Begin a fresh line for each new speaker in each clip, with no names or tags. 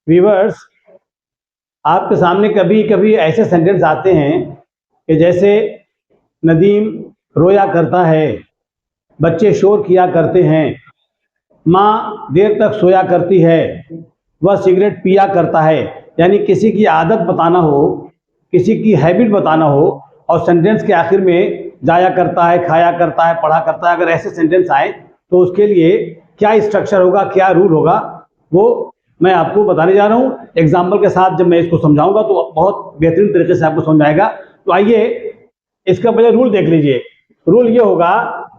Viewers, आपके सामने कभी कभी ऐसे सेंटेंस आते हैं कि जैसे नदीम रोया करता है, बच्चे शोर किया करते हैं, माँ देर तक सोया करती है, वह सिगरेट पिया करता है। यानी किसी की आदत बताना हो, किसी की हैबिट बताना हो, और सेंटेंस के आखिर में जाया करता है, खाया करता है, पढ़ा करता है, अगर ऐसे सेंटेंस आए तो उसके लिए क्या स्ट्रक्चर होगा, क्या रूल होगा, वो मैं आपको बताने जा रहा हूँ। एग्जाम्पल के साथ जब मैं इसको समझाऊंगा तो बहुत बेहतरीन तरीके से आपको समझ आएगा। तो आइए इसका पहले रूल देख लीजिए। रूल ये होगा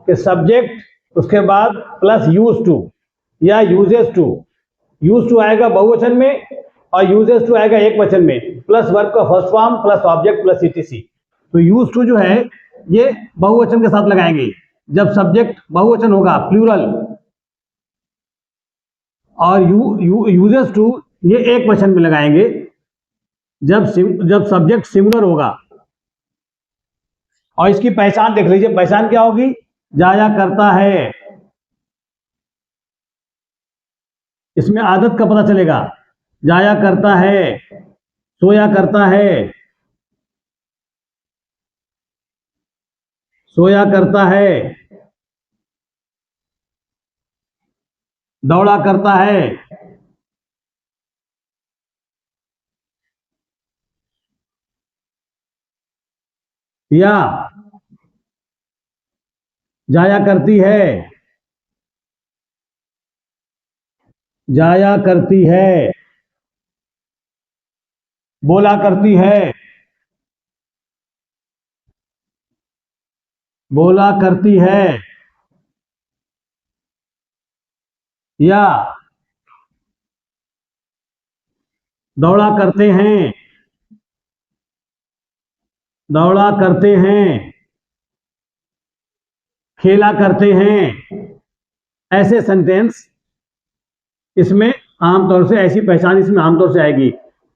कि सब्जेक्ट उसके बाद प्लस यूज टू या यूजेस टू। यूज टू आएगा बहुवचन में और यूजेस टू आएगा एक वचन में, प्लस वर्ब का first form plus object plus etc. तो यूज टू जो है ये बहुवचन के साथ लगाएंगे जब सब्जेक्ट बहुवचन होगा, प्लूरल, और यूजेस टू ये एक वचन में लगाएंगे जब सब्जेक्ट सिंगुलर होगा। और इसकी पहचान देख लीजिए, पहचान क्या होगी? जाया करता है, इसमें आदत का पता चलेगा। जाया करता है, सोया करता है, सोया करता है, दौड़ा करता है, या जाया करती है, जाया करती है, बोला करती है, बोला करती है, या दौड़ा करते हैं, दौड़ा करते हैं, खेला करते हैं। ऐसे सेंटेंस इसमें आमतौर से, ऐसी पहचान इसमें आमतौर से आएगी।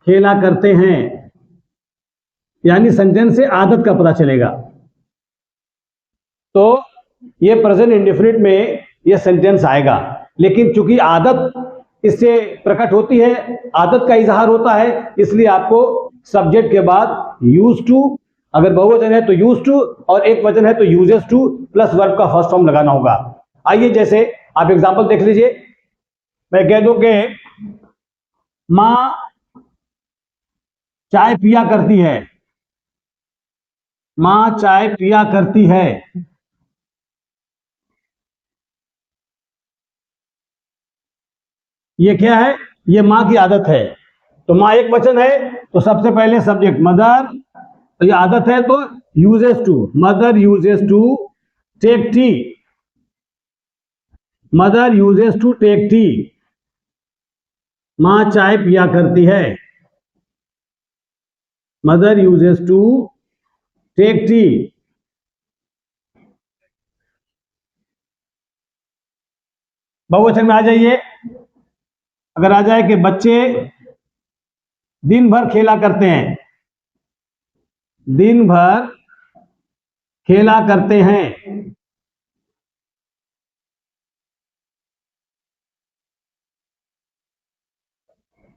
खेला करते हैं यानी सेंटेंस से आदत का पता चलेगा। तो ये प्रेजेंट इंडेफिनिट में ये सेंटेंस आएगा, लेकिन चूंकि आदत इससे प्रकट होती है, आदत का इजहार होता है, इसलिए आपको सब्जेक्ट के बाद यूज टू, अगर बहुवचन है तो यूज टू और एक वचन है तो यूजेस टू प्लस वर्ब का फर्स्ट फॉर्म लगाना होगा। आइए जैसे आप एग्जांपल देख लीजिए। मैं कह दूं कि मां चाय पिया करती है, मां चाय पिया करती है। ये क्या है? ये मां की आदत है। तो मां एक वचन है तो सबसे पहले सब्जेक्ट मदर, तो ये आदत है तो uses to, mother uses to take tea, mother uses to take tea. मां चाय पिया करती है, mother uses to take tea. बहुवचन में आ जाइए, अगर आ जाए कि बच्चे दिन भर खेला करते हैं, दिन भर खेला करते हैं।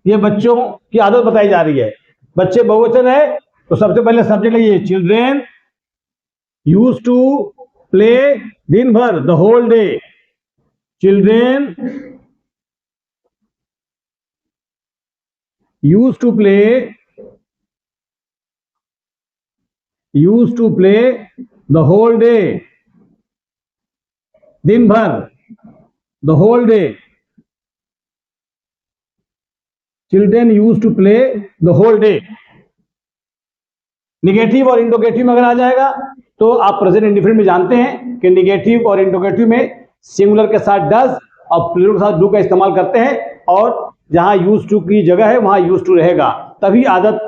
ये बच्चों की आदत बताई जा रही है। बच्चे बहुवचन है तो सबसे पहले सब्जेक्ट है चिल्ड्रेन यूज टू प्ले दिन भर, the whole day. Children use to play, use to play the whole day, दिन भर, the whole day. Children use to play the whole day. Negative और इंटरोगेटिव में अगर आ जाएगा तो आप प्रेजेंट इंडिफिनिट में जानते हैं कि निगेटिव और इंटरोगेटिव में सिंगुलर के साथ डज और प्लूरल के साथ डू का इस्तेमाल करते हैं, और जहां यूज टू की जगह है वहां यूज टू रहेगा, तभी आदत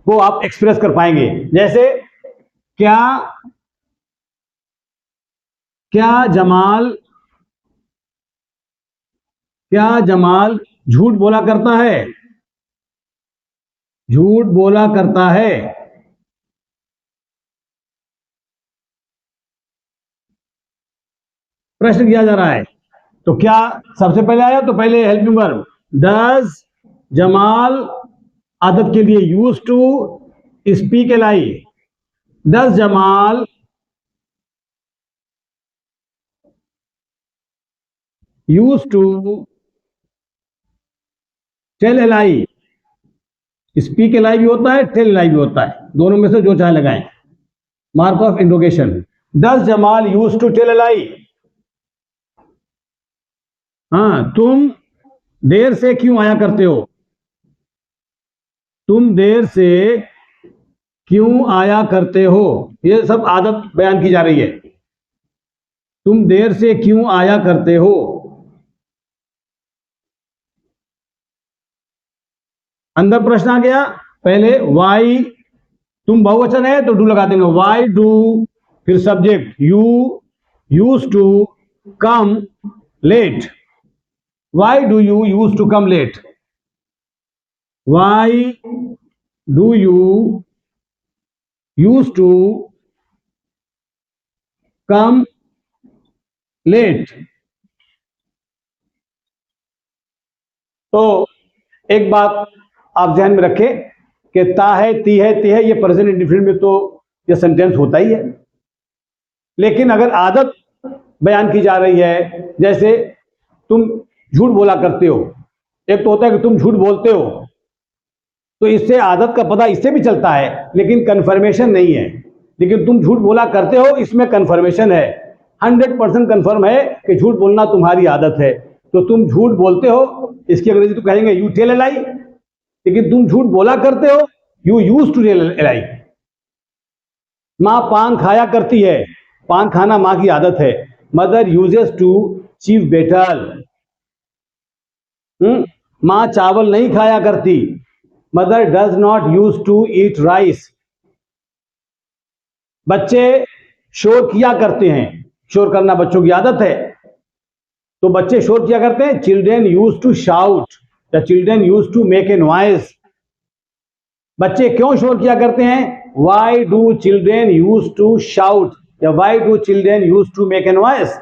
को आप एक्सप्रेस कर पाएंगे। जैसे क्या, क्या जमाल, क्या जमाल झूठ बोला करता है, झूठ बोला करता है। प्रश्न किया जा रहा है तो क्या सबसे पहले आया, तो पहले हेल्पिंग वर्ब डज जमाल आदत के लिए use to speak a lie. Does Jamal use to tell a lie. Speak a lie भी होता है, टेल ए लाई भी होता है, दोनों में से जो चाहे लगाएं। Mark of interrogation. Does Jamal use to tell a lie. हाँ, तुम देर से क्यों आया करते हो। तुम देर से क्यों आया करते हो। ये सब आदत बयान की जा रही है। तुम देर से क्यों आया करते हो। अंदर प्रश्न आ गया। पहले वाई, तुम बहुवचन है तो डू लगा देंगे। वाई डू, फिर subject you use to come late. Why do you use to come late. Why do you use to come late. तो एक बात आप ध्यान में रखें कि ता है, ती है, ती है, ये प्रेजेंट इंडेफिनिट में तो ये सेंटेंस होता ही है। लेकिन अगर आदत बयान की जा रही है, जैसे तुम झूठ बोला करते हो, एक तो होता है कि तुम झूठ बोलते हो, तो इससे आदत का पता इससे भी चलता है, लेकिन कन्फर्मेशन नहीं है। लेकिन तुम झूठ बोला करते हो, इसमें कन्फर्मेशन है, 100% कन्फर्म है कि झूठ बोलना तुम्हारी आदत है। तो तुम झूठ बोलते हो, इसकी अंग्रेजी तो कहेंगे यू टेल ए लाई। लेकिन तुम झूठ बोला करते हो, you use to tell a lie. माँ पान खाया करती है, पान खाना माँ की आदत है। Mother uses to chew betel. माँ चावल नहीं खाया करती। Mother does not use to eat rice. बच्चे शोर किया करते हैं, शोर करना बच्चों की आदत है, तो बच्चे शोर किया करते हैं। चिल्ड्रेन यूज टू शाउट या children use to make a noise. बच्चे क्यों शोर किया करते हैं। Why do children use to shout या why do children use to make a noise.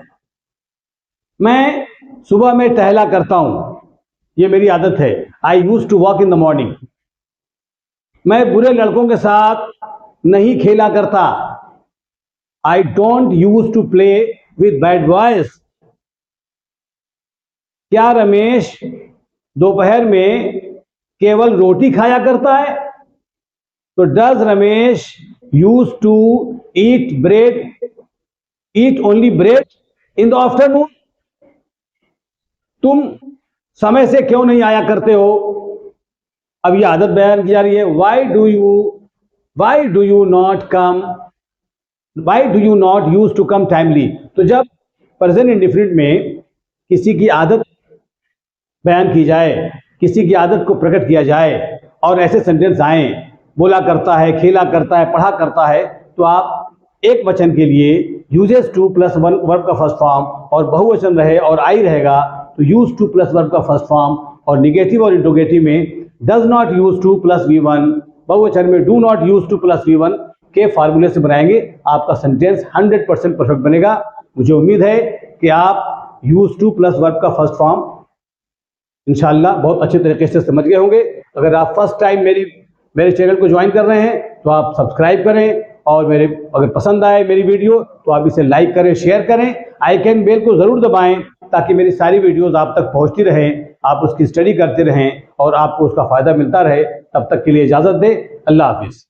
मैं सुबह में टहला करता हूं, ये मेरी आदत है। I use to walk in the morning. मैं बुरे लड़कों के साथ नहीं खेला करता। I don't use to play with bad boys. क्या रमेश दोपहर में केवल रोटी खाया करता है। तो does Ramesh use to eat bread, eat only bread in the afternoon. तुम समय से क्यों नहीं आया करते हो। अब ये आदत बयान की जा रही है। Why do you not come, why do you not use to come timely. तो जब प्रेजेंट इंडेफिनिट में किसी की आदत बयान की जाए, किसी की आदत को प्रकट किया जाए और ऐसे सेंटेंस आए, बोला करता है, खेला करता है, पढ़ा करता है, तो आप एक वचन के लिए uses two plus one verb का फर्स्ट फॉर्म और बहुवचन रहे और आई रहेगा तो यूज टू प्लस वर्ब का फर्स्ट फॉर्म और निगेटिव और इंट्रोगेटिव में does not use two plus V1, बहुवचन में do not use two plus V1 के फार्मूले से बनाएंगे। आपका सेंटेंस 100% परफेक्ट बनेगा। मुझे उम्मीद है कि आप यूज टू प्लस वर्ब का फर्स्ट फॉर्म इंशाल्लाह बहुत अच्छे तरीके से समझ गए होंगे। अगर आप फर्स्ट टाइम मेरे चैनल को ज्वाइन कर रहे हैं तो आप सब्सक्राइब करें और अगर पसंद आए मेरी वीडियो तो आप इसे लाइक करें, शेयर करें, आइकन बेल को ज़रूर दबाएं ताकि मेरी सारी वीडियोस आप तक पहुंचती रहें, आप उसकी स्टडी करते रहें और आपको उसका फ़ायदा मिलता रहे। तब तक के लिए इजाज़त दें। अल्लाह हाफिज़।